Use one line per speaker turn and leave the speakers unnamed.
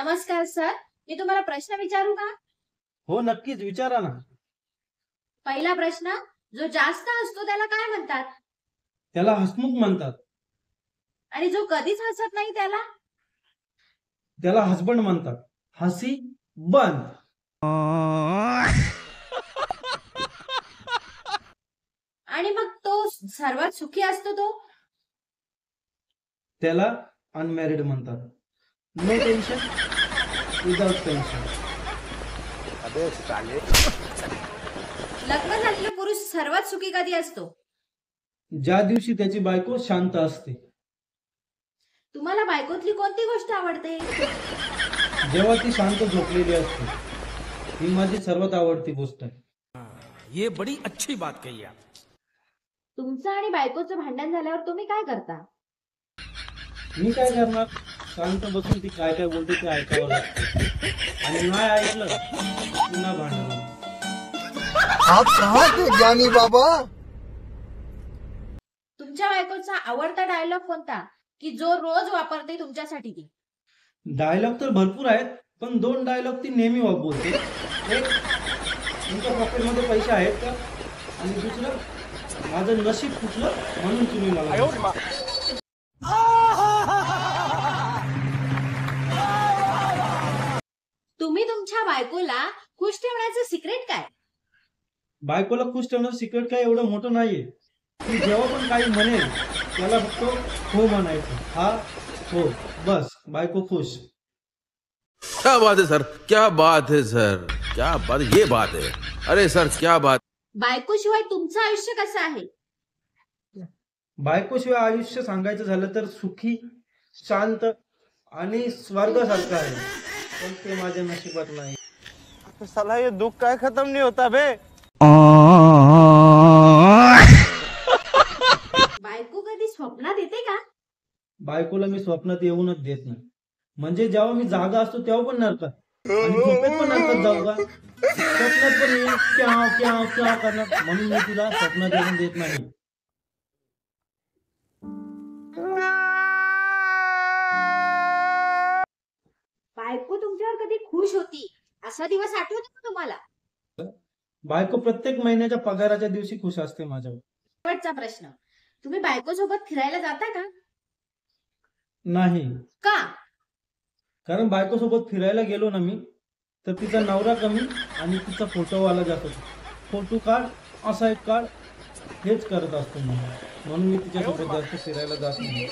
नमस्कार सर, मी तुम्हाला प्रश्न विचारू का?
हो नक्कीच विचारा ना.
पहिला प्रश्न, जो जास्त हसतो त्याला काय म्हणतात?
त्याला हसमुख म्हणतात.
आणि जो कधीच हसत नाही त्याला?
त्याला हसबंड म्हणतात. हसी बंद.
आणि मग तो सर्वात सुखी असतो तो?
त्याला अनमॅरिड म्हणतात. No tension without tension.
लग्न झालेला पुरुष सर्वात सुखी कधी असतो?
ज्या दिवशी त्याची बायको शांत असते.
तुम्हाला बायकोतली कोणती गोष्ट आवडते?
जेव्हा ती शांत झोपलेली असते. ही माझी सर्वात आवडती गोष्ट आहे.
ये बड़ी अच्छी बात कही आप.
तुमचं आणि बायकोचं भांडण झाल्यावर तुम्ही काय करता?
मी काय करणार? शांत बसून ती काय काय बोलते ते ऐकावं लागतं. आणि नाही ऐकलं पुन्हा भांडण.
आप कहाँ थे ज्ञानी बाबा?
तुमच्या बायकोचा आवडता डायलॉग कोणता, की जो रोज वापरते तुमच्यासाठी ती?
डायलॉग तर भरपूर आहेत, पण 2 डायलॉग ती नेहमी बोलते. एक, तुमच्या पॉकेटमध्ये पैसे आहेत का? आणि दुसरं, माझं नशीब फुटलं म्हणून तुम्ही मला.
तुम्ही तुमच्या बायकोला खुश ठेवण्याचं सिक्रेट काय?
बायकोला खुश ठेवणं सिक्रेट काय एवढं मोठं नाहीये. ती जेव्हा पण काही म्हणेल त्याला फक्त हो म्हणायचं. हा हो बस, बायको खुश.
क्या बात है सर, क्या बात है सर, क्या बात, ये बात है. अरे सर क्या बात.
बायको शिवाय तुमचं आयुष्य कसं आहे?
बायकोशिवाय आयुष्य सांगायचं झालं तर सुखी, शांत आणि स्वर्गासारखं आहे. पण ते माझ्या नशिबात नाही.
साला ये दुख काय खत्म नहीं होता बे.
बायको कधी स्वप्नात येते का?
बायकोला मी स्वप्नात येऊनच देत नाही. म्हणजे जेव्हा मी जागा असतो तेव्हा पण नरकात, आणि झोपेत पण नरकात जाऊ का? स्वप्नात पण येईल क्या क्या क्या करणार, म्हणून मी तिला स्वप्नात येऊन देत नाही.
बायको तुमच्यावर कधी खुश होती असा दिवस आठवतो का तुम्हाला?
बायको प्रत्येक महिन्याच्या पगाराच्या दिवशी खुश असते माझ्यावर.
शेवटचा प्रश्न, तुम्ही बायको सोबत फिरायला जाता का?
नाही,
का?
कारण बायको सोबत फिरायला गेलो ना मी, तर तिचा नवरा कमी आणि तिचा फोटोवाला जातो. फोटो काढ, असा एक काढ, हेच करत असतो मी. म्हणून मी तिच्यासोबत जास्त फिरायला जात नाही.